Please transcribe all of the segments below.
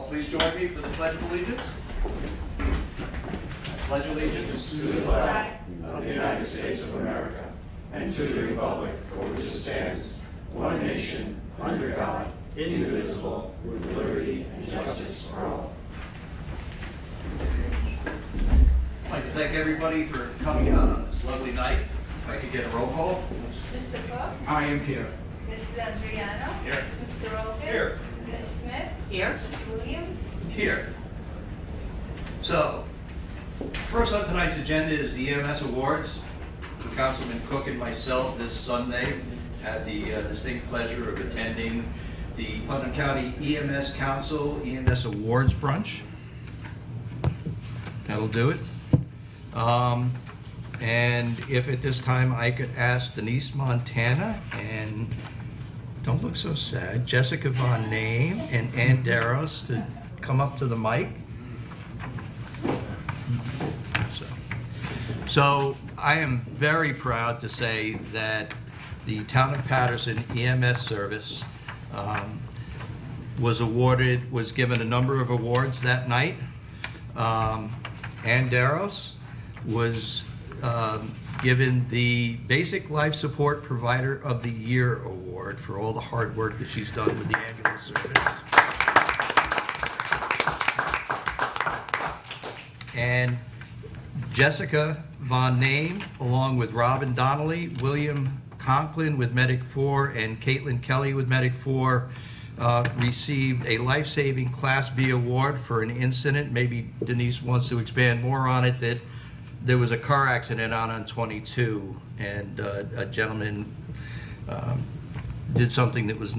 please join me for the Pledge of Allegiance. I pledge allegiance To the flag of the United States of America and to the republic for which it stands, one nation, under God, indivisible, with liberty and justice for all. I'd like to thank everybody for coming out on this lovely night. If I could get a roll call. Mr. Cook? I am here. Mrs. Adriano? Here. Mr. Rogan? Here. Ms. Smith? Here. Ms. Williams? Here. So, first on tonight's agenda is the EMS Awards. Councilman Cook and myself this Sunday had the distinct pleasure of attending the Putnam County EMS Council EMS Awards Brunch. That'll do it. And if at this time I could ask Denise Montana and, don't look so sad, Jessica Von Name and Ann Darrows to come up to the mic. So I am very proud to say that the Town of Patterson EMS service was given a number of awards that night. Ann Darrows was given the Basic Life Support Provider of the Year Award for all the hard work that she's done with the ambulance service. And Jessica Von Name, along with Robin Donnelly, William Conklin with Medic 4, and Caitlin Kelly with Medic 4, received a life-saving Class B award for an incident. Maybe Denise wants to expand more on it, that there was a car accident out on 22, and a gentleman did something that was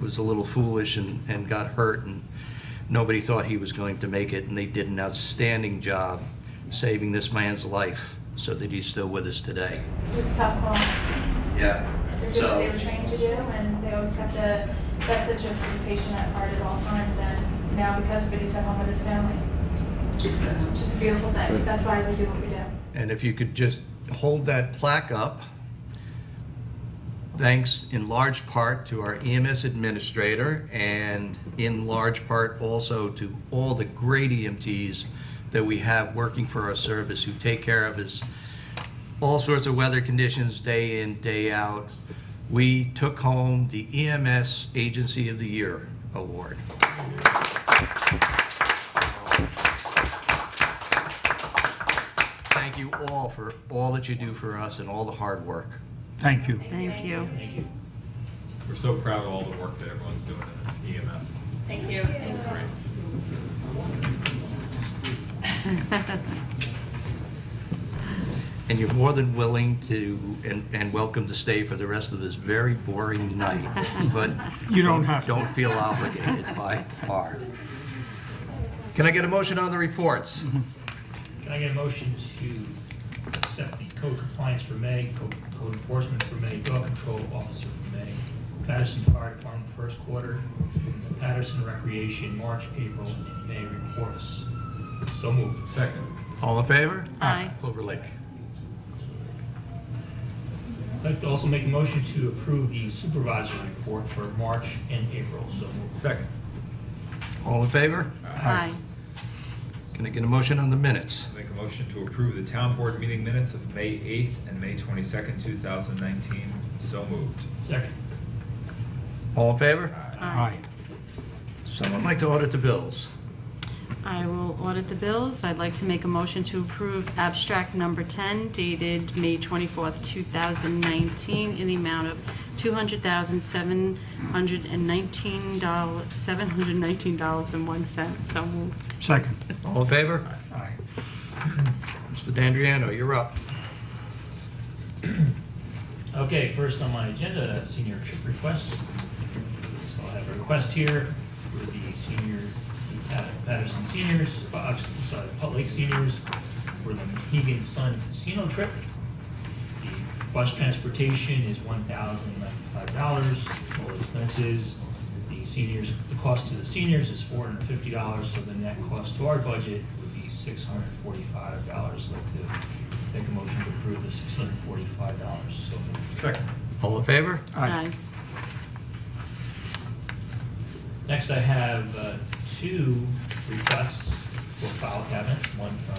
was a little foolish and got hurt, and nobody thought he was going to make it, and they did an outstanding job saving this man's life so that he's still with us today. It was a tough call. Yeah. They did what they were trained to do, and they always kept the best interest of the patient at heart at all times, and now because of it, he's at home with his family. Which is a beautiful thing. That's why we do what we do. And if you could just hold that plaque up, thanks in large part to our EMS administrator, and in large part also to all the great EMTs that we have working for our service, who take care of us all sorts of weather conditions day in, day out. We took home the EMS Agency of the Year Award. Thank you all for all that you do for us and all the hard work. Thank you. Thank you. Thank you. We're so proud of all the work that everyone's doing in EMS. Thank you. And you're more than willing to and welcome to stay for the rest of this very boring night. But You don't have to. Don't feel obligated by far. Can I get a motion on the reports? Can I get a motion to accept the code compliance for May, code enforcement for May, dog control officer for May, Patterson Fire Department first quarter, Patterson Recreation March, April, and May reports? So moved. Second. All in favor? Aye. Clover Lake. I'd like to also make a motion to approve the supervisor report for March and April. So moved. Second. All in favor? Aye. Can I get a motion on the minutes? Make a motion to approve the town board meeting minutes of May 8th and May 22nd, 2019. So moved. Second. All in favor? Aye. Someone like to audit the bills? I will audit the bills. I'd like to make a motion to approve abstract number 10 dated May 24th, 2019 in the amount of $200,719.01. So moved. Second. All in favor? Aye. Mr. D'Andriano, you're up. Okay, first on my agenda, senior trip requests. So I have a request here for the Patterson seniors, Putt Lake seniors, for the Mohegan Sun Casino trip. The bus transportation is $1,095, all expenses. The cost to the seniors is $450, so the net cost to our budget would be $645. I'd like to make a motion to approve the $645. So moved. Second. All in favor? Aye. Next, I have two requests for file cabinets, one from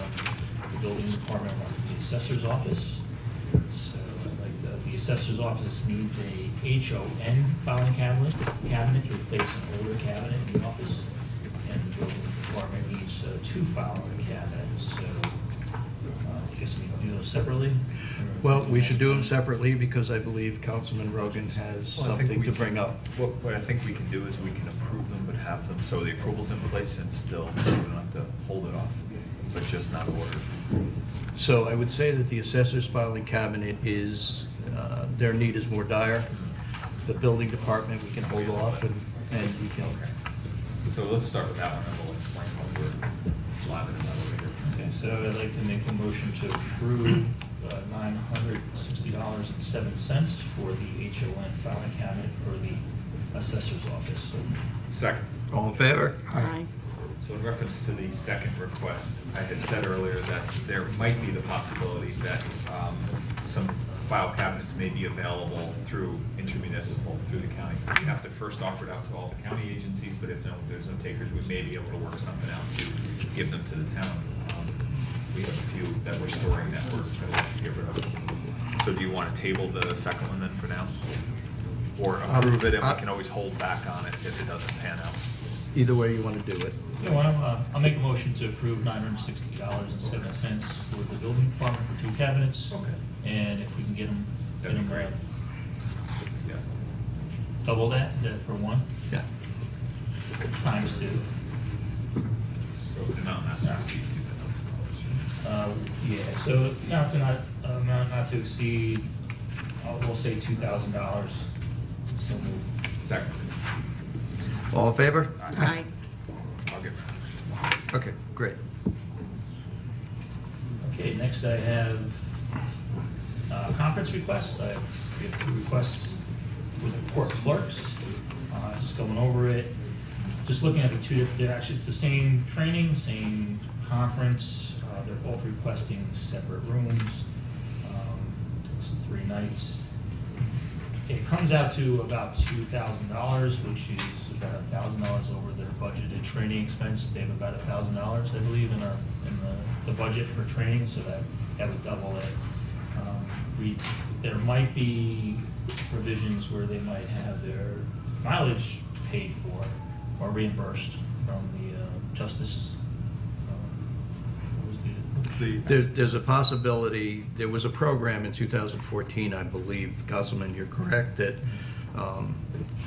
the building department, one from the assessor's office. So the assessor's office needs a HON filing cabinet to replace an older cabinet in the office, and the building department needs two filing cabinets. So I guess we can do those separately. Well, we should do them separately because I believe Councilman Rogan has Well, I think something we to can- bring up. What I think we can do is we can approve them, but have them, so the approval's in place and still, we don't have to hold it off, but just not order. So I would say that the assessor's filing cabinet is, their need is more dire. The building department, we can hold off and we can, Okay. So let's start with that one, and we'll explain what we're live in another later. Okay, so I'd like to make a motion to approve $960.07 for the HON filing cabinet for the assessor's office. So Second. all in favor? Aye. So in reference to the second request, I had said earlier that there might be the possibility that some file cabinets may be available through intermunicipal, through the county. We have to first offer it out to all the county agencies, but if there's no takers, we may be able to work something out to give them to the town. We have a few that we're storing that we're going to get rid of. So do you want to table the second one then for now? Or approve it, and we can always hold back on it if it doesn't pan out? Either way you want to do it. you know, I'll make a motion to approve $960.07 for the building department for two cabinets. Okay. And if we can get them That'd be great. Yeah. double that, is that for one, Yeah. times two. So the amount not to exceed $2,000. Yeah, so amount not to exceed, we'll say $2,000. So moved. Second. All in favor? Aye. I'll get Okay, great. Okay, next I have conference requests. We have two requests with the court clerks. Just going over it, just looking at the two different, it's the same training, same conference. They're both requesting separate rooms. It's 3 nights. It comes out to about $2,000, which is about $1,000 over their budgeted training expense. They have about $1,000, I believe, in the budget for training, so that would double it. There might be provisions where they might have their mileage paid for or reimbursed from the justice. What was the? There's a possibility, there was a program in 2014, I believe, Councilman, you're correct, that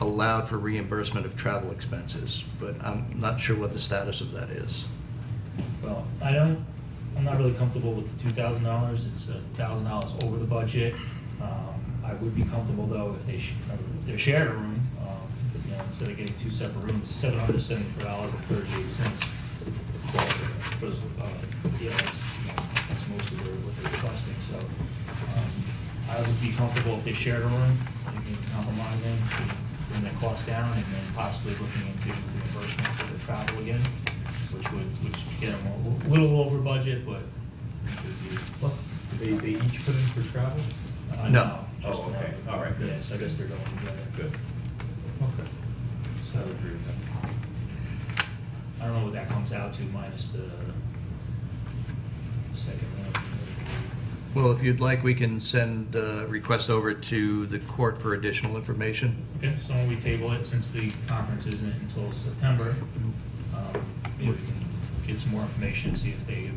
allowed for reimbursement of travel expenses, but I'm not sure what the status of that is. Well, I'm not really comfortable with the $2,000. It's $1,000 over the budget. I would be comfortable though if they shared a room, instead of getting two separate rooms, $774.38. That's mostly what they're requesting. So I would be comfortable if they shared a room, compromising, bring their costs down, and then possibly looking into reimbursement for the travel again, which get them a little over budget, but Plus, they each put in for travel? No. just Oh, okay. one. All right, good. Yeah, so I guess they're going together. Good. Okay. So I would agree with that. I don't know what that comes out to minus the second one. Well, if you'd like, we can send a request over to the court for additional information. Okay, so when we table it, since the conference isn't until September, maybe we can get some more information, see if they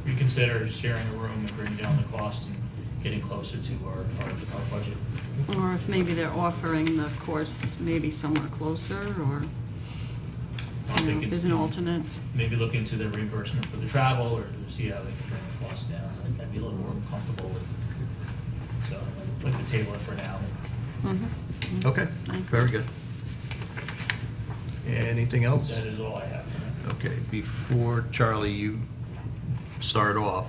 reconsider sharing a room and bring down the cost and getting closer to our budget. Or if maybe they're offering the course maybe somewhere closer, or, I'm thinking, there's an alternate. Maybe look into the reimbursement for the travel, or see how they can bring the cost down. I'd be a little more comfortable with. So I'd like to table it for now. Mhm. Okay, very good. Anything else? That is all I have. Okay, before, Charlie, you start off,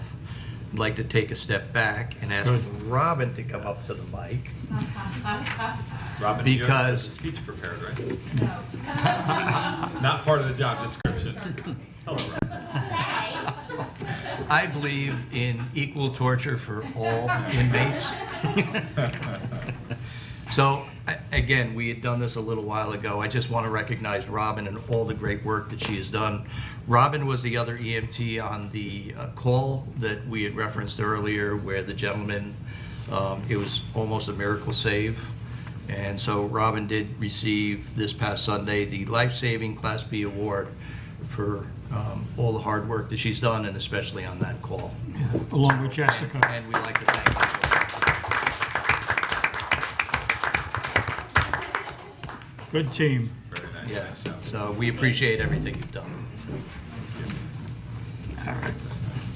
I'd like to take a step back and ask Robin to come up to the mic. Robin, you have Because- a speech prepared, right? No. Not part of the job description. Hello, Robin. I believe in equal torture for all inmates. So again, we had done this a little while ago. I just want to recognize Robin and all the great work that she has done. Robin was the other EMT on the call that we had referenced earlier, where the gentleman, it was almost a miracle save. And so Robin did receive this past Sunday the Life-Saving Class B Award for all the hard work that she's done, and especially on that call. Along with Jessica. And we'd like to thank her. Good team. Very nice. Yeah, Nice job. so we appreciate everything you've done. All right.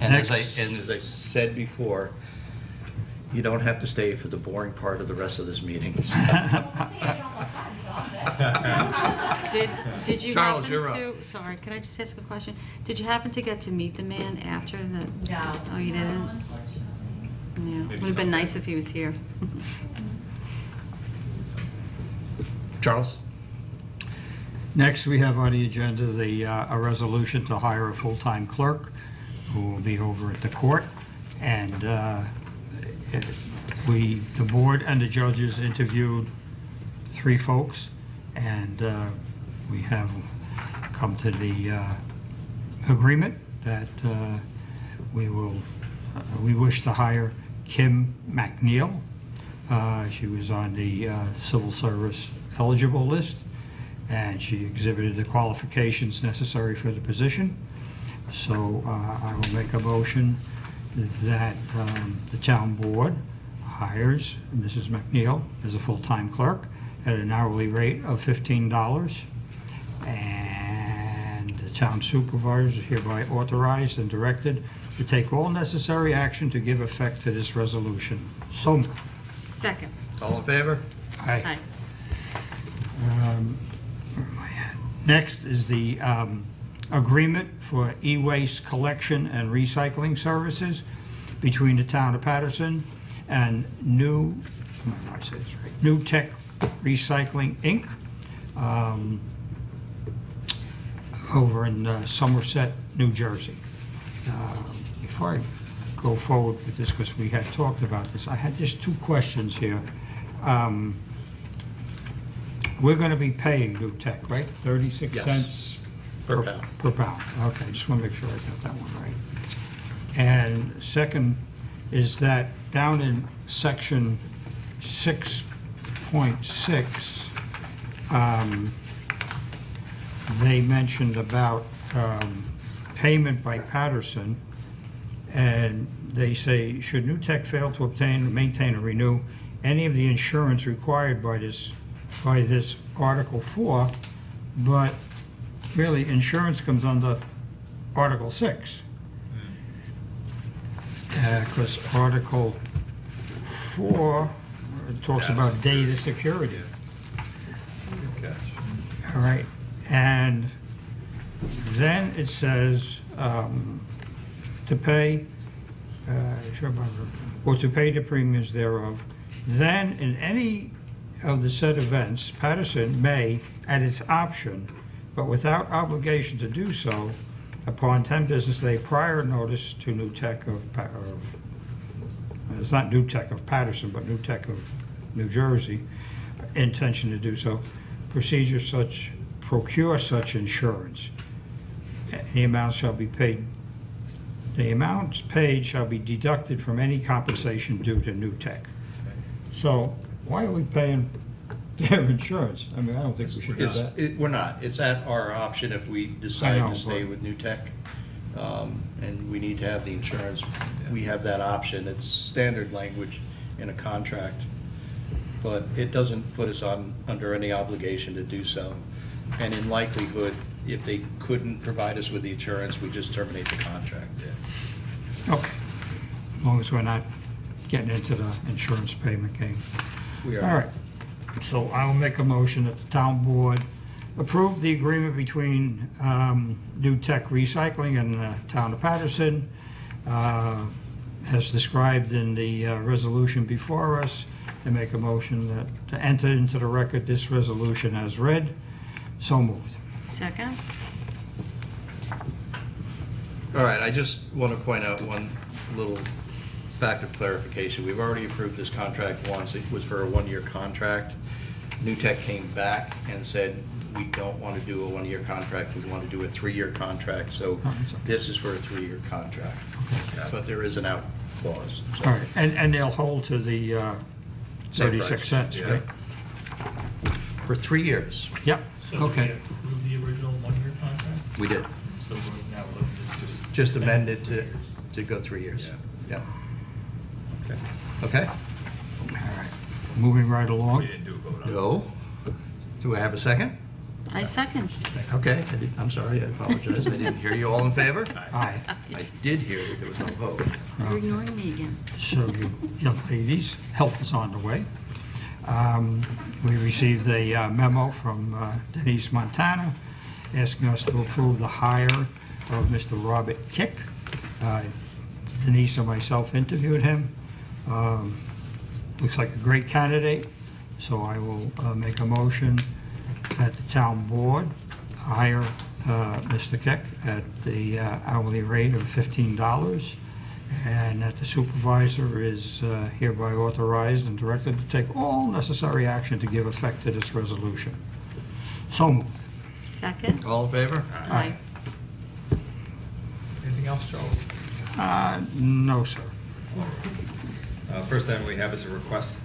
And as Next. I said before, you don't have to stay for the boring part of the rest of this meeting. Did you Charles, happen you're up. to, sorry, can I just ask a question? Did you happen to get to meet the man after the? No. Oh, you didn't? Yeah, Maybe would have someday. been nice if he was here. Charles? Next, we have on the agenda a resolution to hire a full-time clerk who will be over at the court. And the board and the judges interviewed 3 folks, and we have come to the agreement that we wish to hire Kim McNeil. She was on the civil service eligible list, and she exhibited the qualifications necessary for the position. So I will make a motion that the town board hires Mrs. McNeil as a full-time clerk at an hourly rate of $15, and the town supervisor is hereby authorized and directed to take all necessary action to give effect to this resolution. So moved. Second. All in favor? Aye. Where am I at? Next is the agreement for e-waste collection and recycling services between the town of Patterson and New Tech Recycling, Inc., over in Somerset, New Jersey. Before I go forward with this, because we had talked about this, I had just 2 questions here. We're going to be paying New Tech, right? 36 Yes. cents Per pound. Per pound. Okay, just want to make sure I got that one right. And second is that down in section 6.6, they mentioned about payment by Patterson, and they say, should New Tech fail to obtain, maintain, or renew any of the insurance required by this Article 4, but really insurance comes under Article 6. Because Article 4 talks about data security. Good catch. All right, and then it says to pay, or to pay the premiums thereof. Then in any of the said events, Patterson may, at its option, but without obligation to do so, upon 10 business day prior notice to New Tech it's not New Tech of Patterson, but New Tech of New Jersey, intention to do so, procure such insurance. The amounts paid shall be deducted from any compensation due to New Tech. So why are we paying their insurance? I mean, I don't think we should do that. We're not. It's at our option if we I decide know, to stay but- with New Tech, and we need to have the insurance. We have that option. It's standard language in a contract, but it doesn't put us under any obligation to do so. And in likelihood, if they couldn't provide us with the insurance, we just terminate the contract. Okay, as long as we're not getting into the insurance payment game. We All are. right, so I will make a motion that the town board approve the agreement between New Tech Recycling and the town of Patterson, as described in the resolution before us, and make a motion that to enter into the record this resolution as read. So moved. Second. All right, I just want to point out one little fact of clarification. We've already approved this contract once. It was for a 1-year contract. New Tech came back and said, we don't want to do a one-year contract, we want to do a 3-year contract, so Oh, that's okay. this is for a 3-year contract. But there is an out clause. so- All right, and they'll hold to the Same 36 price, cents, yeah. right? For 3 years, Yep, So did we okay. approve the original one-year contract? we did. So we're now looking to Just amended extend it to go 3 years. Yeah. Yeah. Okay. Okay? All right, moving right We along. didn't do a vote on it. No. Do I have a second? I second. Okay, I'm sorry, I apologize, I didn't hear you. All in favor? Aye. I did hear that there was no vote. You're ignoring me again. So you young ladies, help is on the way. We received a memo from Denise Montana asking us to approve the hire of Mr. Robert Kick. Denise and myself interviewed him. Looks like a great candidate, so I will make a motion that the town board hire Mr. Kick at the hourly rate of $15, and that the supervisor is hereby authorized and directed to take all necessary action to give effect to this resolution. So moved. Second? All in favor? Aye. Anything else, Charles? No, sir. First item we have is a request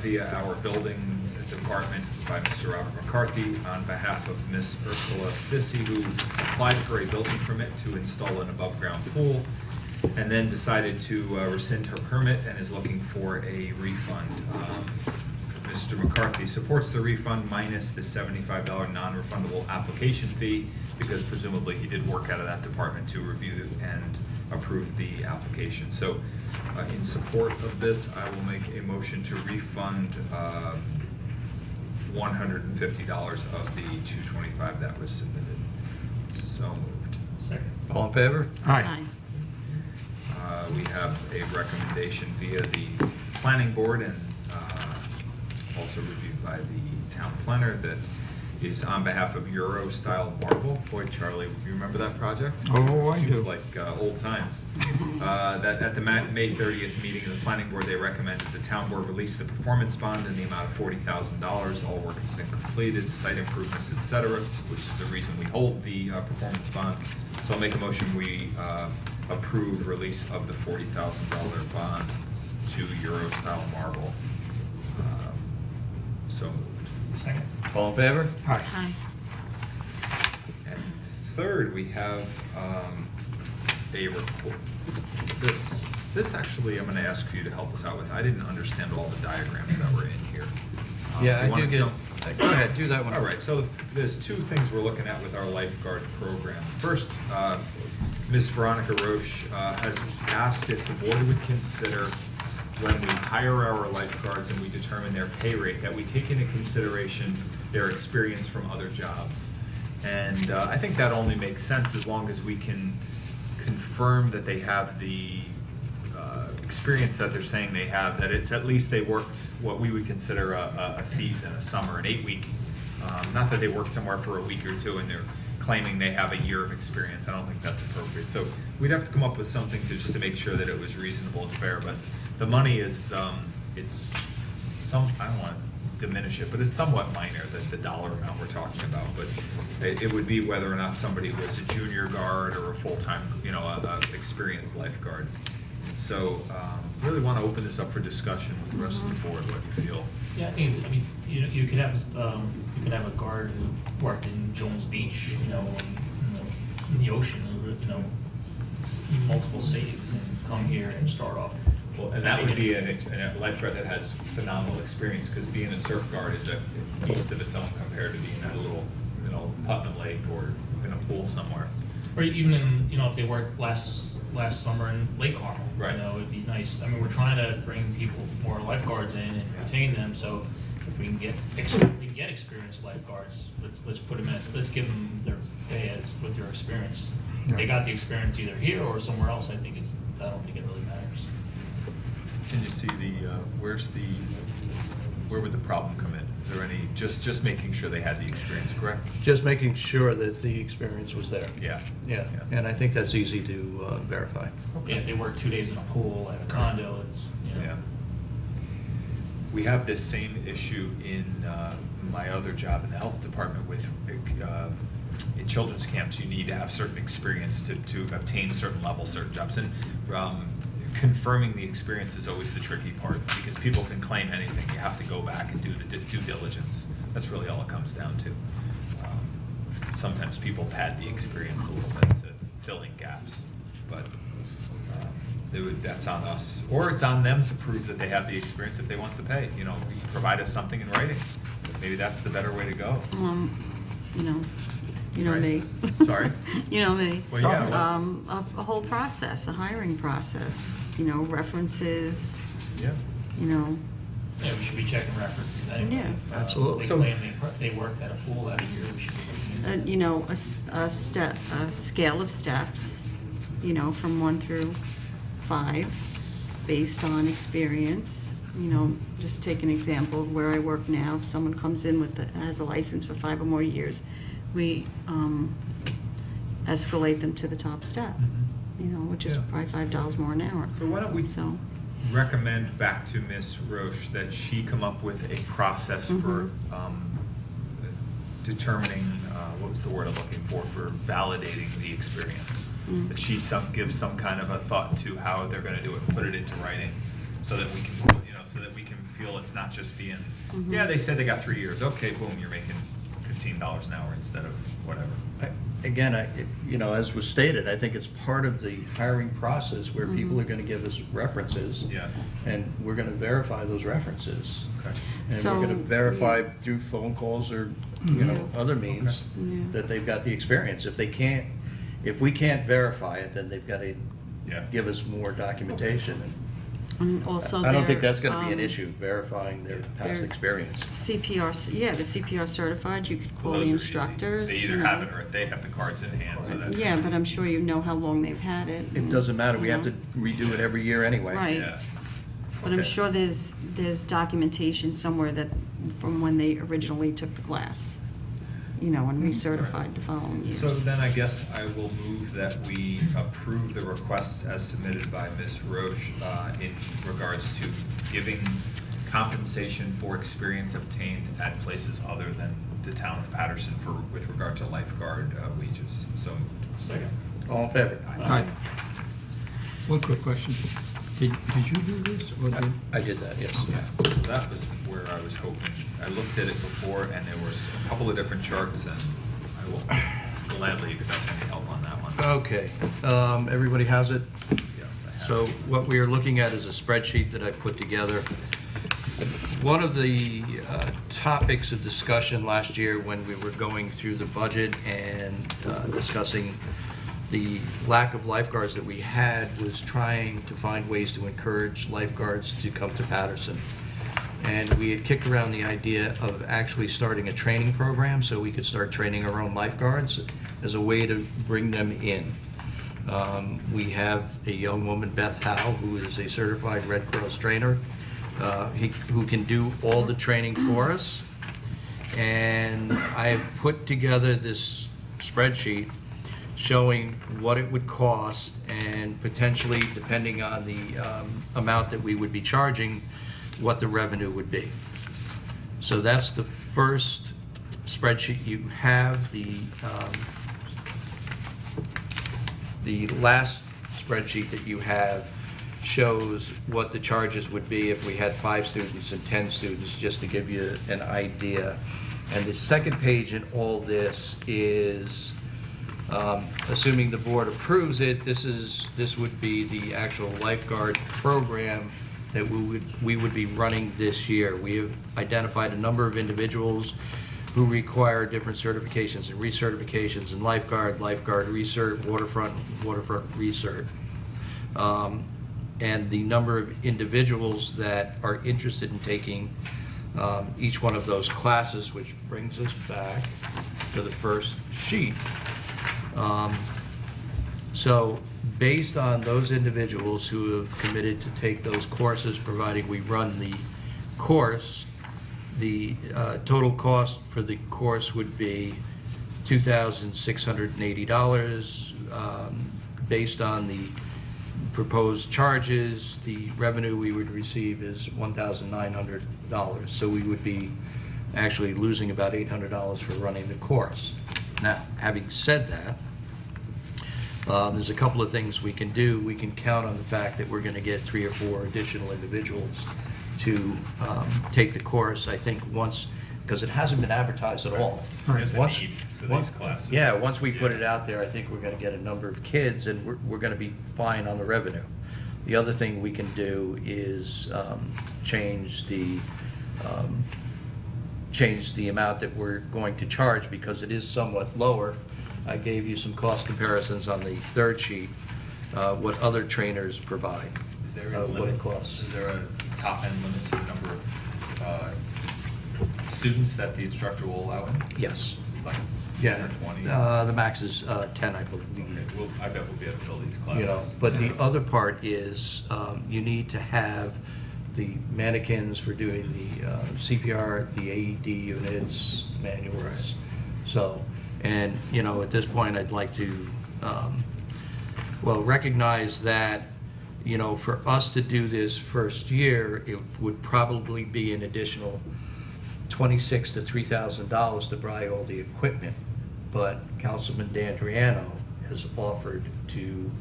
via our building department by Mr. Robert McCarthy on behalf of Miss Ursula Stissy, who applied for a building permit to install an above-ground pool and then decided to rescind her permit and is looking for a refund. Mr. McCarthy supports the refund minus the $75 non-refundable application fee because presumably he did work out of that department to review and approve the application. So in support of this, I will make a motion to refund $150 of the $225 that was submitted. So moved. Second. All in favor? Aye. We have a recommendation via the planning board and also reviewed by the town planner that is on behalf of Euro Style Marble. Boy, Charlie, you remember that project? Oh, I do. Seems like old times. That at the May 30th meeting of the planning board, they recommended the town board release the performance bond in the amount of $40,000. All work has been completed, site improvements, etc., which is the reason we hold the performance bond. So I'll make a motion we approve release of the $40,000 bond to Euro Style Marble. So moved. Second. All in favor? Aye. Aye. And third, we have a report. This actually, I'm going to ask you to help us out with. I didn't understand all the diagrams that were in here. Yeah, you I wanna do get, jump- go ahead, do that one. All right, so there's two things we're looking at with our lifeguard program. First, Ms. Veronica Roche has asked if the board would consider when we hire our lifeguards and we determine their pay rate, that we take into consideration their experience from other jobs. And I think that only makes sense as long as we can confirm that they have the experience that they're saying they have, that it's at least they worked what we would consider a season, a summer, an 8-week. Not that they worked somewhere for a week or two and they're claiming they have a year of experience. I don't think that's appropriate. So we'd have to come up with something just to make sure that it was reasonable and fair. But the money is, it's some, I don't want to diminish it, but it's somewhat minor, the dollar amount we're talking about. But it would be whether or not somebody was a junior guard or a full-time, a experienced lifeguard. So really want to open this up for discussion with the rest of the board, what you feel. Yeah, I think it's, I mean, you could have a guard who worked in Jones Beach, in the ocean, multiple saves and come here and start off. Well, and that would be a lifeguard that has phenomenal experience, because being a surf guard is a beast of its own compared to being at a little, Putnam Lake or in a pool somewhere. Or even in, if they worked last summer in Lake Carmel. Right. It'd be nice. I mean, we're trying to bring more lifeguards in and retain them, so if we can get experienced lifeguards, let's put them in, let's give them their pay with their experience. If they got the experience either here or somewhere else, I don't think it really matters. Can you see where would the problem come in? Is there any, just making sure they had the experience, correct? Just making sure that the experience was there. Yeah. Yeah, and I think that's easy to verify. Yeah, if they work 2 days in a pool at a condo, it's, Yeah. We have this same issue in my other job in the health department with in children's camps, you need to have certain experience to obtain certain levels, certain jobs. And confirming the experience is always the tricky part, because people can claim anything. You have to go back and do the due diligence. That's really all it comes down to. Sometimes people pad the experience a little bit to fill in gaps, but that's on us. Or it's on them to prove that they have the experience if they want to pay. You know, provide us something in writing. Maybe that's the better way to go. You know Right. me. Sorry? You know me. Well, yeah, well- A whole process, a hiring process, references, Yeah. Yeah, we should be checking references anyway. Yeah. If, Absolutely. They So- claim they worked at a pool that year, we should be looking at a scale of steps, from 1 through 5, based on experience. Just take an example of where I work now. If someone comes in has a license for 5 or more years, we escalate them to the top step, which is Yeah. probably $5 more an hour. So why don't we So, recommend back to Ms. Roche that she come up with a process for determining, what was the word I'm looking for validating the experience. Mm. That she gives some kind of a thought to how they're gonna do it, put it into writing, so that we can, so that we can feel it's not just being, yeah, they said they got 3 years, okay, boom, you're making $15 an hour instead of whatever. Again, as was stated, I think it's part of the hiring process where people are going to give us references. Yeah. And we're going to verify those references. Okay. And So, we're going to verify yeah. through phone calls or, Yeah. other means Yeah. that they've got the experience. If we can't verify it, then they've got to Yeah. give us more documentation. and also I don't think their, that's going to be an issue, verifying their past their- experience. CPR, the CPR certified, you could call Well, the those are easy. instructors. They either have it or they have the cards in hand, so that's. Yeah, but I'm sure you know how long they've had it. It doesn't matter, we you have know. to redo it every year anyway. Right. Yeah. But I'm Okay. sure there's documentation somewhere that, from when they originally took the class, and recertified the following years. So then I guess I will move that we approve the request as submitted by Ms. Roche in regards to giving compensation for experience obtained at places other than the town of Patterson with regard to lifeguard wages. So moved. Second. All in favor? Hi. One quick question. Did you do this, or did? I did that, yes. Yeah, so that was where I was hoping. I looked at it before and there was a couple of different charts, and I will gladly accept any help on that one. Okay, everybody has it? Yes, I have. So what we are looking at is a spreadsheet that I put together. One of the topics of discussion last year when we were going through the budget and discussing the lack of lifeguards that we had was trying to find ways to encourage lifeguards to come to Patterson. And we had kicked around the idea of actually starting a training program so we could start training our own lifeguards as a way to bring them in. We have a young woman, Beth Howe, who is a certified Red Cross trainer, who can do all the training for us. And I have put together this spreadsheet showing what it would cost and potentially, depending on the amount that we would be charging, what the revenue would be. So that's the first spreadsheet you have. The last spreadsheet that you have shows what the charges would be if we had 5 students and 10 students, just to give you an idea. And the second page in all this is, assuming the board approves it, this would be the actual lifeguard program that we would be running this year. We have identified a number of individuals who require different certifications and recertifications in lifeguard recert, waterfront recert. And the number of individuals that are interested in taking each one of those classes, which brings us back to the first sheet. So based on those individuals who have committed to take those courses, providing we run the course, the total cost for the course would be $2,680. Based on the proposed charges, the revenue we would receive is $1,900. So we would be actually losing about $800 for running the course. Now, having said that, there's a couple of things we can do. We can count on the fact that we're going to get 3 or 4 additional individuals to take the course, I think, once, because it hasn't been advertised at all. There's a Once- need for once- these classes. Yeah, once we put it out there, I think we're going to get a number of kids, and we're going to be fine on the revenue. The other thing we can do is change the amount that we're going to charge, because it is somewhat lower. I gave you some cost comparisons on the third sheet, what other trainers provide. Is there a what limit? it costs. Is there a top end limit to the number of students that the instructor will allow in? Yes. It's like 10 Yeah. or 20? The max is 10, I believe. Okay, I bet we'll be able to fill these classes. You know, but the other part is, you need to have the mannequins for doing the CPR, the AED units, manuals. So, and, you know, at this point, I'd like to, recognize that, you know, for us to do this first year, it would probably be an additional $2,600 to $3,000 to buy all the equipment. But Councilman D'Andriano has offered to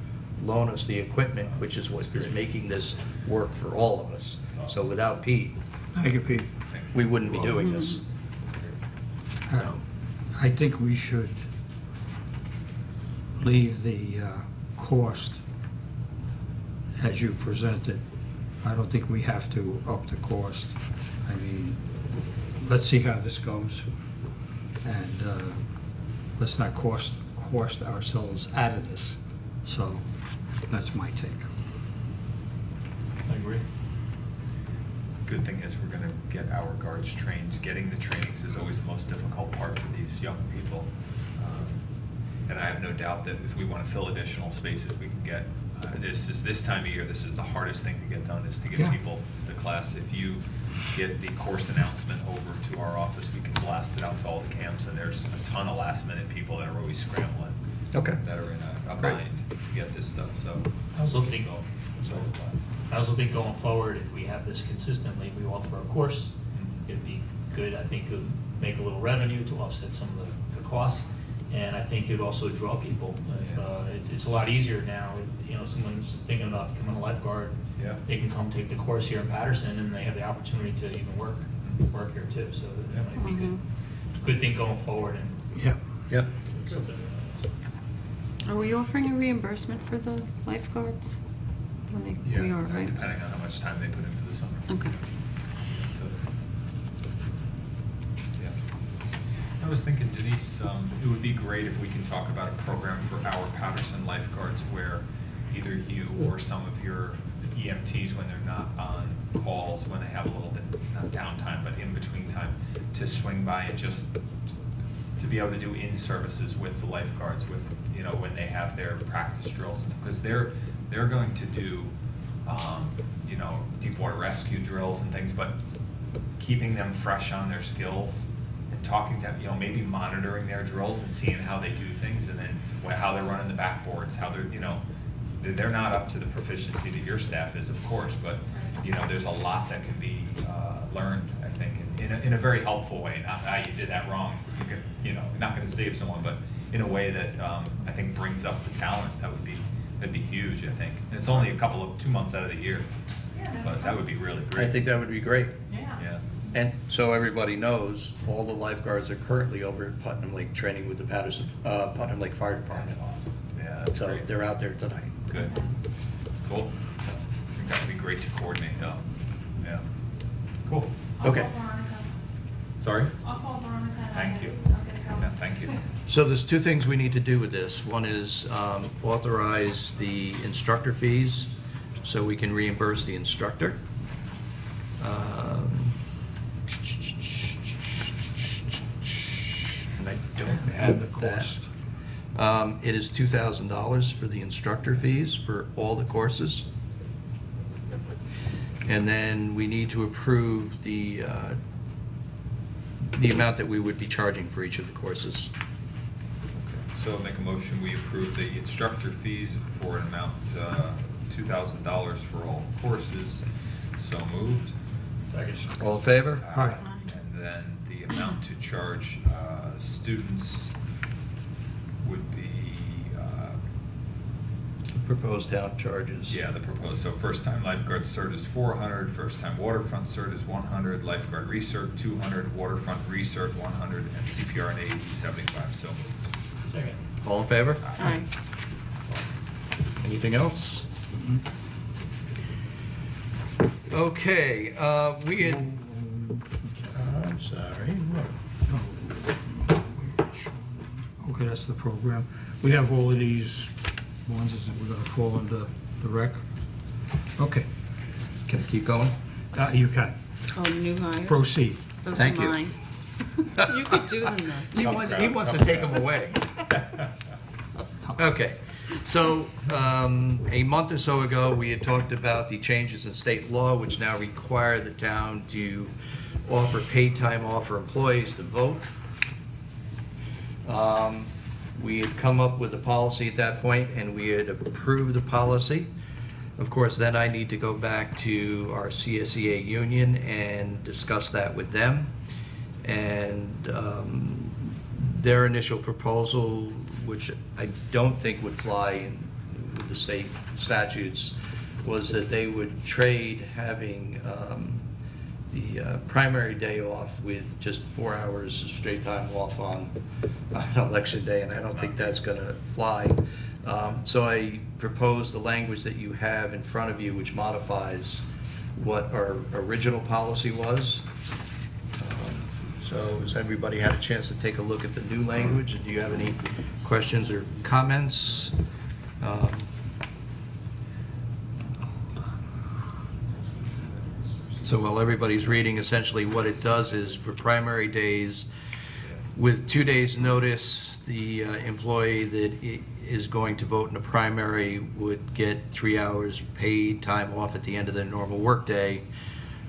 loan us the equipment, which is what is making this work for all of us. So without Pete, Thank you, Pete. we wouldn't be doing this. So, I think we should leave the cost as you presented. I don't think we have to up the cost. I mean, let's see how this goes, and let's not cost ourselves out of this. So that's my take. I agree. Good thing is we're going to get our guards trained. Getting the trainings is always the most difficult part for these young people. And I have no doubt that if we want to fill additional spaces, we can get, this time of year, this is the hardest thing to get done, is to get Yeah. people the class. If you get the course announcement over to our office, we can blast it out to all the camps, and there's a ton of last minute people that are always scrambling. Okay. That are in a Great. bind to get this stuff, so. I was looking, I was looking going forward, if we have this consistently, we offer a course, it'd be good, I think it would make a little revenue to offset some of the costs, and I think it'd also draw people. It's a lot easier now, you know, someone's thinking about becoming a lifeguard, Yeah. they can come take the course here in Patterson, and they have the opportunity to even work here too, so that might be good. Good thing going forward, and Yeah. Yep. something. Are we offering a reimbursement for the lifeguards? We are, right? Depending on how much time they put into the summer. Okay. So, yeah. I was thinking, Denise, it would be great if we can talk about a program for our Patterson lifeguards where either you or some of your EMTs, when they're not on calls, when they have a little bit, not downtime, but in between time, to swing by and just to be able to do in-services with the lifeguards, with, you know, when they have their practice drills, because they're going to do, you know, deep water rescue drills and things, but keeping them fresh on their skills and talking to them, you know, maybe monitoring their drills and seeing how they do things, and then how they're running the backboards, how they're, you know, they're not up to the proficiency that your staff is, of course, but, you know, there's a lot that can be learned, I think, in a very helpful way. Not, you did that wrong, you know, not going to save someone, but in a way that I think brings up the talent. That'd be huge, I think. And it's only 2 months out of the year, but that would be really great. I think that would be great. Yeah. And so everybody knows, all the lifeguards are currently over at Putnam Lake training with the Putnam Lake Fire That's Department. awesome. Yeah, that's So great. they're out there tonight. Good. Cool. I think that would be great to coordinate, though. Yeah. Cool. Okay. I'll call Veronica. Sorry? I'll call Veronica. and Thank you. I'll get it going. Yeah, thank you. So there's 2 things we need to do with this. One is authorize the instructor fees so we can reimburse the instructor. And I don't have The cost. that. It is $2,000 for the instructor fees for all the courses. And then we need to approve the amount that we would be charging for each of the courses. So I'll make a motion, we approve the instructor fees for an amount, $2,000 for all courses. So moved. Second. All in favor? Aye. And then the the amount to charge students would be, Proposed town charges. yeah, the proposed, so first-time lifeguard cert is 400, first-time waterfront cert is 100, lifeguard recert 200, waterfront recert 100, and CPR and AED 75, so. Second. All in favor? Aye. Anything else? Okay, we had, I'm sorry, Okay, that's the program. We have all of these ones that we're gonna fall under the rec. Okay, can I keep going? you can. Oh, new hires? Proceed. Those are Thank you. mine. You could do them though. He wants to take them away. Okay, so a month or so ago, we had talked about the changes in state law, which now require the town to offer paid time off for employees to vote. We had come up with a policy at that point, and we had approved the policy. Of course, then I need to go back to our CSEA union and discuss that with them. And their initial proposal, which I don't think would fly with the state statutes, was that they would trade having the primary day off with just 4 hours of straight time off on election day, and I don't think that's going to fly. So I propose the language that you have in front of you, which modifies what our original policy was. So has everybody had a chance to take a look at the new language? Do you have any questions or comments? So while everybody's reading, essentially what it does is for primary days, with 2 days' notice, the employee that is going to vote in a primary would get 3 hours paid time off at the end of their normal workday.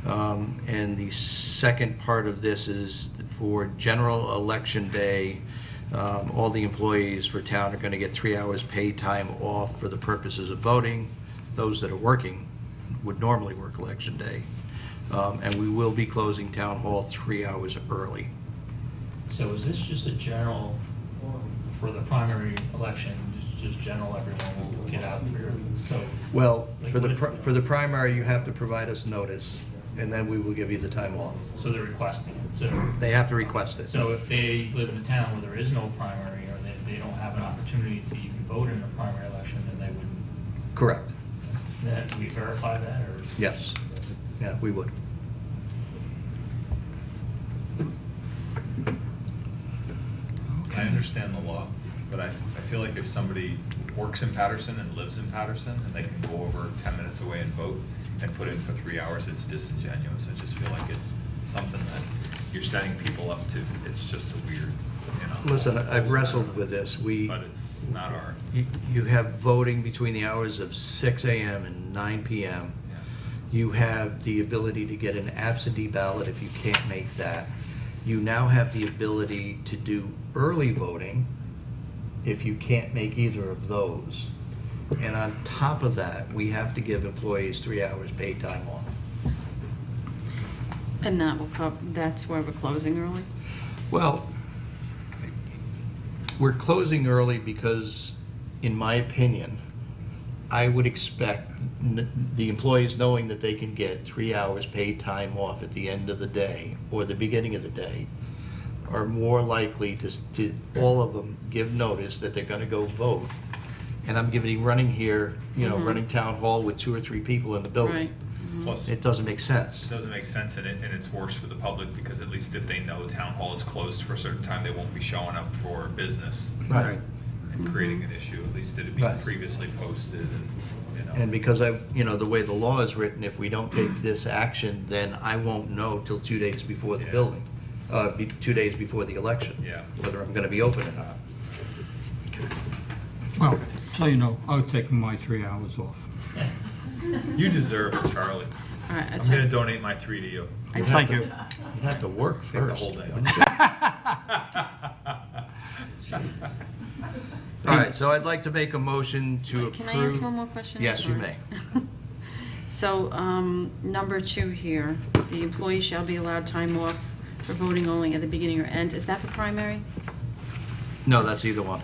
And the second part of this is for general election day, all the employees for town are going to get 3 hours paid time off for the purposes of voting. Those that are working would normally work election day. And we will be closing town hall 3 hours early. So is this just a general, for the primary election, just general, everyone will get out here? So, Well, Like for the, what if- for the primary, you have to provide us notice, and then we will give you the time off. so they're requesting it. So, They have to request it. so if they live in a town where there is no primary, or they don't have an opportunity to even vote in a primary election, then they wouldn't, Correct. then we verify that, or? Yes. Yeah, we would. I understand the law, but I feel like if somebody works in Patterson and lives in Patterson, and they can go over 10 minutes away and vote, and put in for 3 hours, it's disingenuous. I just feel like it's something that you're setting people up to. It's just a weird, you know. Listen, I've wrestled with this. But it's not our, You have voting between the hours of 6 a.m. and 9 p.m. yeah. You have the ability to get an absentee ballot if you can't make that. You now have the ability to do early voting if you can't make either of those. And on top of that, we have to give employees 3 hours paid time off. And that will cover, that's why we're closing early? Well, we're closing early because, in my opinion, I would expect the employees, knowing that they can get 3 hours paid time off at the end of the day or the beginning of the day, are more likely to all of them give notice that they're going to go vote. And I'm running here, Mhm. running town hall with 2 or 3 people in the building. Right. Mhm. Plus, It doesn't make sense. it doesn't make sense, and it's worse for the public, because at least if they know town hall is closed for a certain time, they won't be showing up for business Right. and creating an issue. At least it'd be Right. previously posted, and, you know. And because the way the law is written, if we don't take this action, then I won't know till 2 days before the Yeah. building, 2 days before the election. Yeah. Whether I'm gonna be open or not. Well, so you know, I've taken my 3 hours off. You deserve it, Charlie. All right, I'm gonna donate my 3 to you. Thank you. You have to work Take the first. whole day. All right, so I'd like to make a motion to approve. Can I ask one more question? I'm Yes, you sorry. may. So, number 2 here, the employee shall be allowed time off for voting only at the beginning or end. Is that for primary? No, that's either one.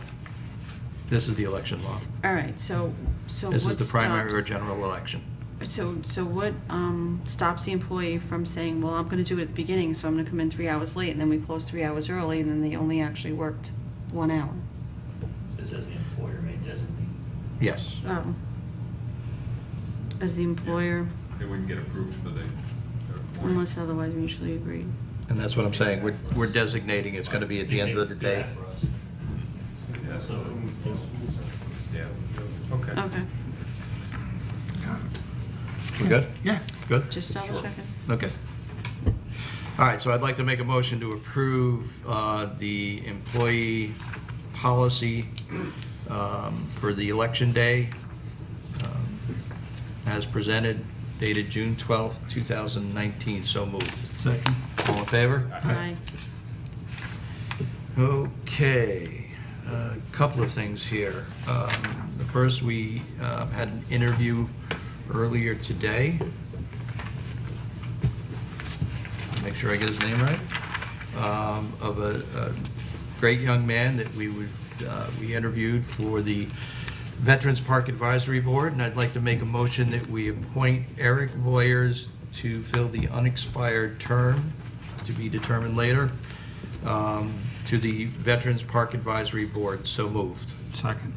This is the election law. All right, so This what is the primary or stops- general election. So what stops the employee from saying, well, I'm gonna do it at the beginning, so I'm gonna come in 3 hours late, and then we close 3 hours early, and then they only actually worked 1 hour? Says as the employer may designate. Yes. Oh. As the employer, They wouldn't get approved for the morning. unless otherwise mutually agreed. And that's what I'm saying. We're designating it's going to be at the end of the Do day. that for us. Yeah. So, Yeah, okay. Okay, We good? Yeah. Good? just double Sure. checking. Okay. All right, so I'd like to make a motion to approve the employee policy for the election day as presented, dated June 12th, 2019. So moved. Second. All in favor? Aye. Okay, a couple of things here. The first, we had an interview earlier today. Make sure I get his name right. Of a great young man that we interviewed for the Veterans Park Advisory Board, and I'd like to make a motion that we appoint Eric Voyers to fill the unexpired term, to be determined later, to the Veterans Park Advisory Board. So moved. Second.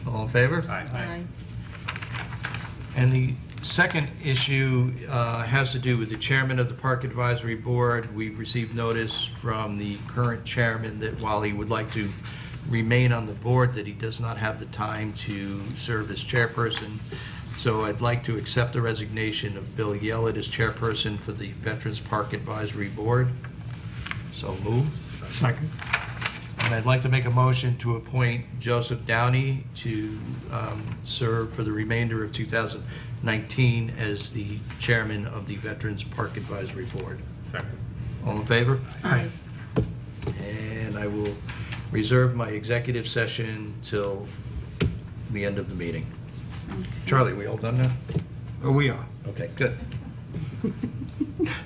All in favor? Aye. And the second issue has to do with the chairman of the Park Advisory Board. We've received notice from the current chairman that while he would like to remain on the board, that he does not have the time to serve as chairperson. So I'd like to accept the resignation of Bill Yellett as chairperson for the Veterans Park Advisory Board. So moved. Second. And I'd like to make a motion to appoint Joseph Downey to serve for the remainder of 2019 as the chairman of the Veterans Park Advisory Board. Second. All in favor? Aye. And I will reserve my executive session till the end of the meeting. Charlie, we all done now? Oh, we are. Okay, good.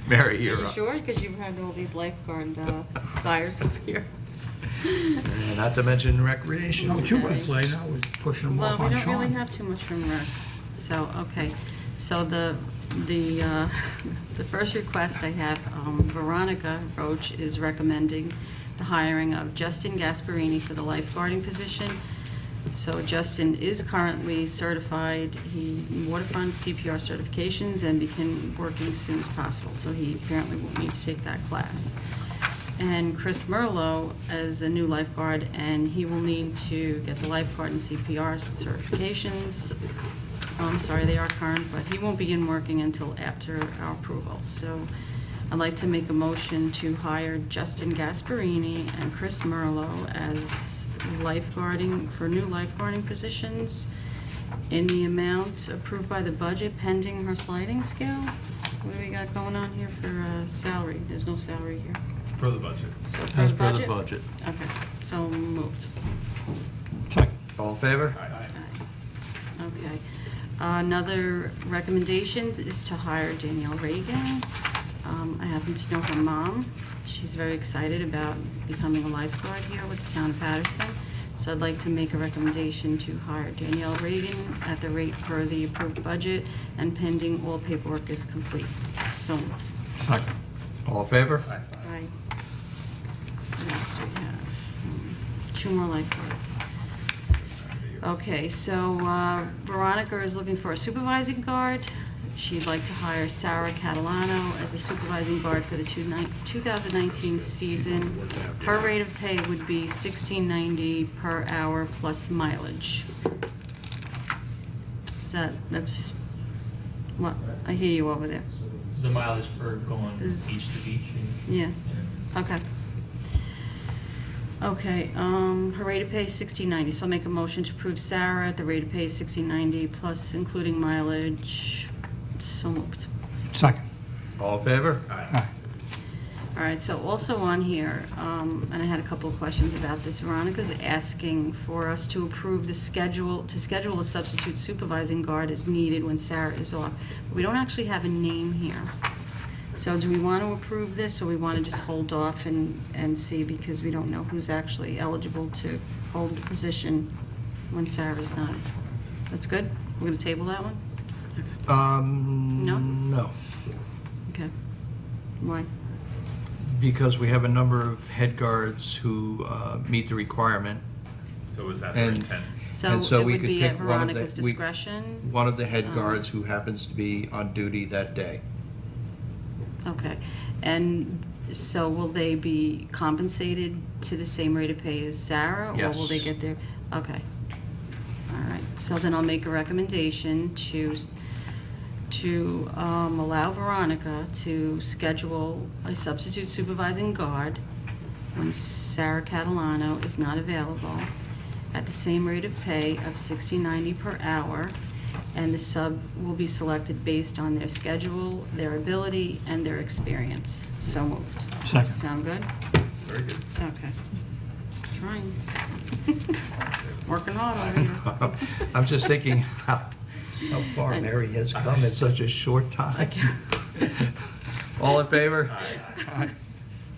Mary, Are you're you up. sure? Because you've had all these lifeguard fires up here. And not to mention recreation. No, you can say now, we're pushing them Well, off we on don't really Sean. have too much from rec, so, okay. So the first request I have, Veronica Roach is recommending the hiring of Justin Gasparini for the lifeguarding position. So Justin is currently certified, he waterfront CPR certifications and begin working as soon as possible. So he apparently will need to take that class. And Chris Merlot as a new lifeguard, and he will need to get the lifeguard and CPR certifications. I'm sorry, they are current, but he won't begin working until after our approval. So I'd like to make a motion to hire Justin Gasparini and Chris Merlot as lifeguarding, for new lifeguarding positions in the amount approved by the budget pending her sliding scale. What do we got going on here for salary? There's no salary here. For the budget. So As per the budget. Okay, so moved. Second. All in favor? Okay. Another recommendation is to hire Danielle Reagan. I happen to know her mom. She's very excited about becoming a lifeguard here with the town of Patterson. So I'd like to make a recommendation to hire Danielle Reagan at the rate per the approved budget and pending all paperwork is complete. So moved. Second. All in favor? Aye. What else do we have? Two more lifeguards. Okay, so Veronica is looking for a supervising guard. She'd like to hire Sarah Catalano as a supervising guard for the 2019 season. Her rate of pay would be $16.90 per hour plus mileage. That's what, I hear you over there. the mileage for going Is- beach to beach. Yeah, okay. Okay, her rate of pay is $16.90, so I'll make a motion to approve Sarah at the rate of pay is $16.90 plus including mileage. So moved. Second. All in favor? Aye. All right, so also on here, and I had a couple of questions about this. Veronica's asking for us to approve the schedule, to schedule a substitute supervising guard as needed when Sarah is off. We don't actually have a name here. So do we want to approve this, or we want to just hold off and see, because we don't know who's actually eligible to hold the position when Sarah's not? That's good? We're going to table that one? No? No, Okay. Why? because we have a number of head guards who meet the requirement. So was that their And- intent? So And so it we would could be at pick one of the- Veronica's we- discretion? One of the head Um, guards who happens to be on duty that day. Okay. And so will they be compensated to the same rate of pay as Sarah? Or will they Yes. get their, okay. All right, so then I'll make a recommendation to allow Veronica to schedule a substitute supervising guard when Sarah Catalano is not available at the same rate of pay of $16.90 per hour, and the sub will be selected based on their schedule, their ability, and their experience. So moved. Second. Sound good? Very good. Okay. Trying. Working hard over here. I'm just thinking how far And- Mary has come in such a short time. Okay. All in favor? Aye.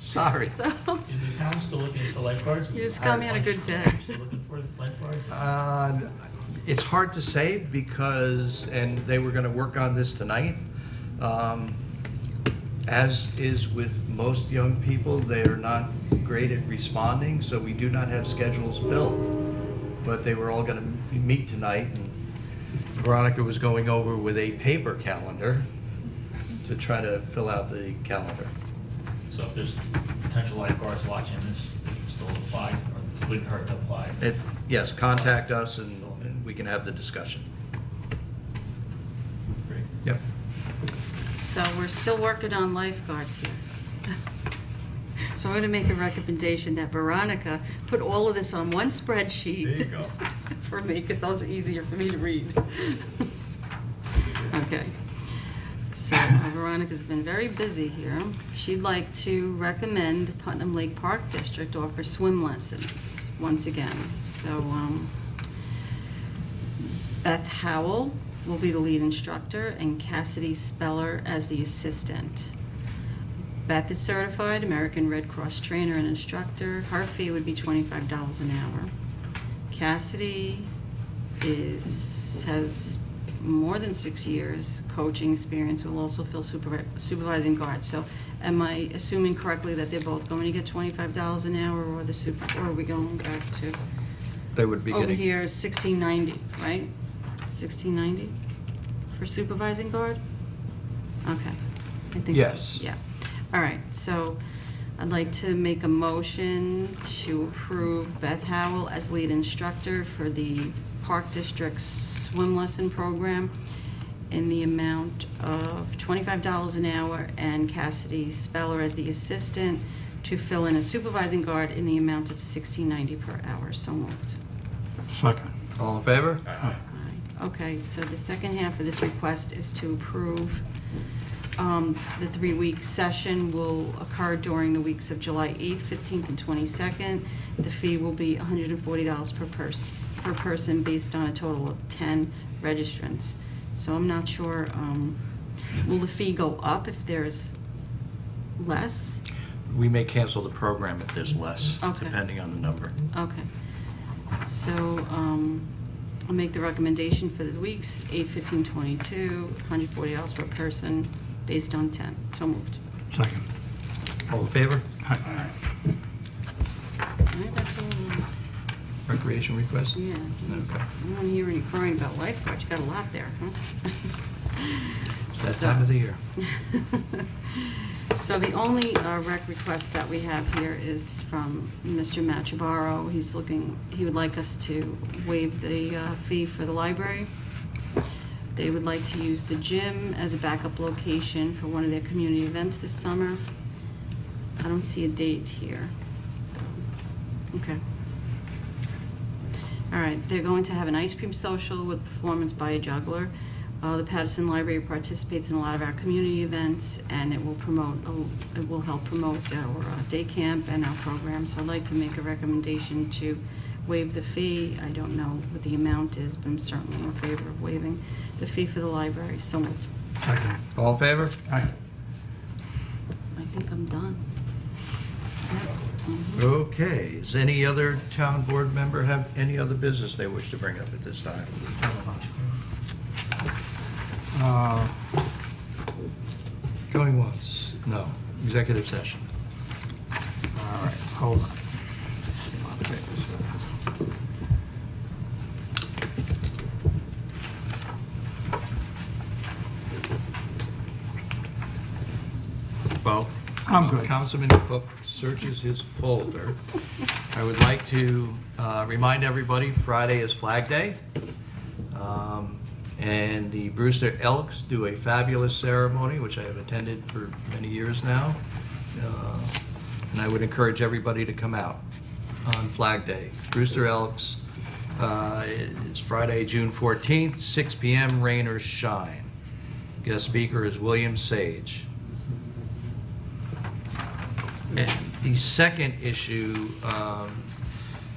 Sorry. So, Is the town still looking for lifeguards? You just got me on a good day. Still looking for lifeguards? It's hard to say because, and they were going to work on this tonight. As is with most young people, they are not great at responding, so we do not have schedules filled. But they were all going to meet tonight, and Veronica was going over with a paper calendar to try to fill out the calendar. So if there's potential lifeguards watching this, they can still apply, or wouldn't hurt to apply. Yes, contact us and we can have the discussion. Great. Yep. so we're still working on lifeguards here. So I'm going to make a recommendation that Veronica put all of this on one spreadsheet. There you go. For me, because those are easier for me to read. Okay. So Veronica's been very busy here. She'd like to recommend Putnam Lake Park District offer swim lessons once again. So Beth Howell will be the lead instructor and Cassidy Speller as the assistant. Beth is certified American Red Cross trainer and instructor. Her fee would be $25 an hour. Cassidy has more than 6 years coaching experience, will also fill supervising guards. So am I assuming correctly that they're both going to get $25 an hour, or or are we going back to They would be over getting. here, $16.90, right? $16.90 for supervising guard? Okay. I think so. Yes. Yeah. All right, so I'd like to make a motion to approve Beth Howell as lead instructor for the Park District swim lesson program in the amount of $25 an hour, and Cassidy Speller as the assistant to fill in a supervising guard in the amount of $16.90 per hour. So moved. Second. All in favor? Aye. Aye. Okay, so the second half of this request is to approve the 3-week session will occur during the weeks of July 8th, 15th, and 22nd. The fee will be $140 per person based on a total of 10 registrants. So I'm not sure, will the fee go up if there's less? We may cancel the program if there's less, Okay. depending on the number. Okay. So I'll make the recommendation for the weeks, 8, 15, 22, $140 per person based on 10. So moved. Second. All in favor? Aye. All right, that's all. Recreation request? Yeah. Okay. I don't want to hear any crying about lifeguards. You got a lot there, huh? It's that time of the year. So the only rec request that we have here is from Mr. Machabaro. He would like us to waive the fee for the library. They would like to use the gym as a backup location for one of their community events this summer. I don't see a date here. Okay. All right, they're going to have an ice cream social with performance by a juggler. The Patterson Library participates in a lot of our community events, and it will help promote our day camp and our programs. So I'd like to make a recommendation to waive the fee. I don't know what the amount is, but I'm certainly in favor of waiving the fee for the library. So moved. Second. All in favor? Aye. think I'm done. Yep. Mhm. Okay, does any other town board member have any other business they wish to bring up at this time? Uh, Going once? No. Executive session. All right, hold on. I'll take this. Well, I'm while good. Councilman Cook searches his folder, I would like to remind everybody, Friday is Flag Day. And the Brewster Elks do a fabulous ceremony, which I have attended for many years now. And I would encourage everybody to come out on Flag Day. Brewster Elks is Friday, June 14th, 6 p.m., rain or shine. Guest speaker is William Sage. And the second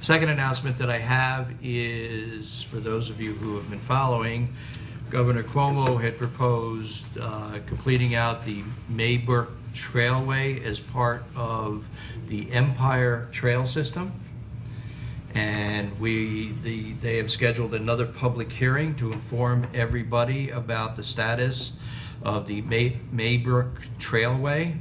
second announcement that I have is, for those of you who have been following, Governor Cuomo had proposed completing out the Maybrook Trailway as part of the Empire Trail System. And they have scheduled another public hearing to inform everybody about the status of the Maybrook Trailway.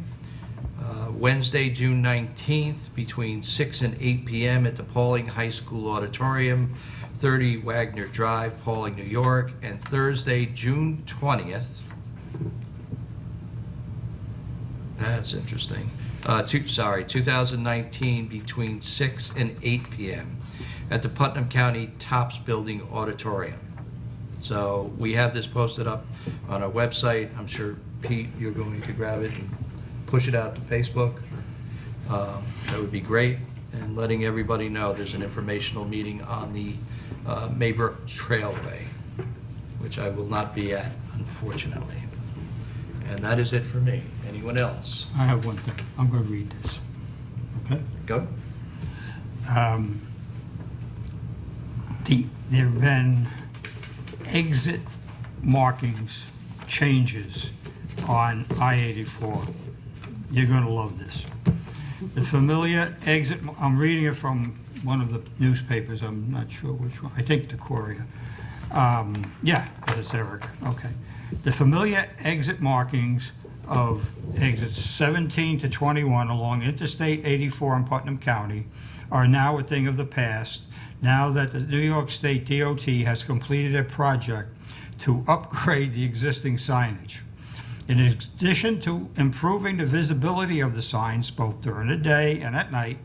Wednesday, June 19th, between 6 and 8 p.m. at the Pauling High School Auditorium, 30 Wagner Drive, Pauling, New York. And Thursday, June 20th, that's interesting, 2019, between 6 and 8 p.m. at the Putnam County Tops Building Auditorium. So we have this posted up on our website. I'm sure, Pete, you're going to grab it and push it out to Facebook. That would be great. And letting everybody know there's an informational meeting on the Maybrook Trailway, which I will not be at, unfortunately. And that is it for me. Anyone else? I have one thing. I'm going to read this. Okay? Go. There have been exit markings changes on I-84. You're going to love this. The familiar exit, I'm reading it from one of the newspapers, I'm not sure which one, I think the Courier. Yeah, it's Eric, okay. The familiar exit markings of exits 17 to 21 along Interstate 84 in Putnam County are now a thing of the past, now that the New York State DOT has completed a project to upgrade the existing signage. In addition to improving the visibility of the signs both during the day and at night,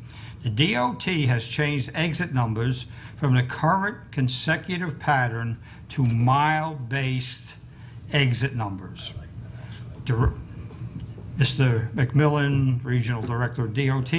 the DOT has changed exit numbers from the current consecutive pattern to mile-based exit numbers. Mr. McMillan, Regional Director of DOT,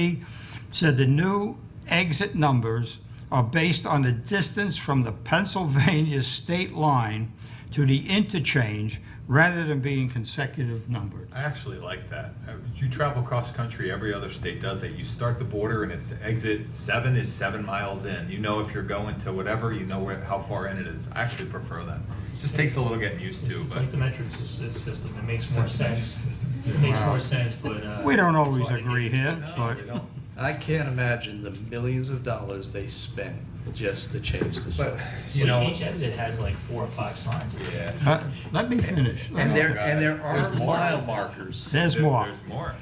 said the new exit numbers are based on the distance from the Pennsylvania state line to the interchange rather than being consecutive numbered. I actually like that. You travel cross country, every other state does it. You start the border and it's exit 7 is 7 miles in. You know if you're going to whatever, you know how far in it is. I actually prefer that. It just takes a little getting used to. It's But like the metric system, it makes more sense. It makes more sense, but. We don't always it's like- agree here, No, but you don't. I can't imagine the millions of dollars they spent just to change the sign. You know, Each exit has like 4 or 5 signs. yeah. let me finish. And there are There's more. mile markers. There's more. There's more.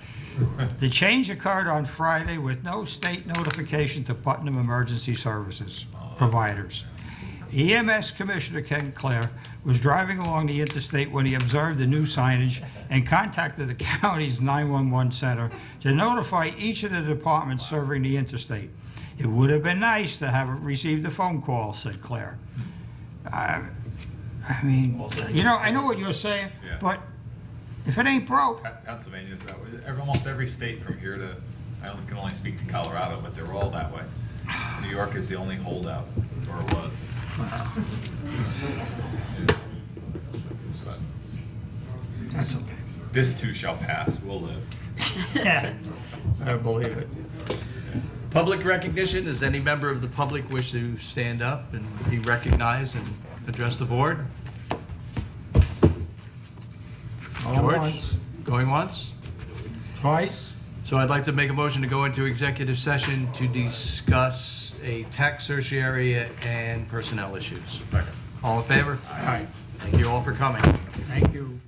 The change occurred on Friday with no state notification to Putnam Emergency Services providers. EMS Commissioner Ken Clare was driving along the interstate when he observed the new signage and contacted the county's 911 center to notify each of the departments serving the interstate. It would have been nice to have received a phone call, said Clare. I mean, you know, I know what you're saying, Yeah. but if it ain't broke, Pennsylvania's that way. Almost every state from here to, can only speak to Colorado, but they're all that way. New York is the only holdout, or it was. But that's okay. this too shall pass, we'll live. Yeah, I believe it. Public recognition, does any member of the public wish to stand up and be recognized and address the board? All George? once. Going once? Twice? So I'd like to make a motion to go into executive session to discuss a tax certiorari and personnel issues. Second. All in favor? Aye. Thank you all for coming. Thank you.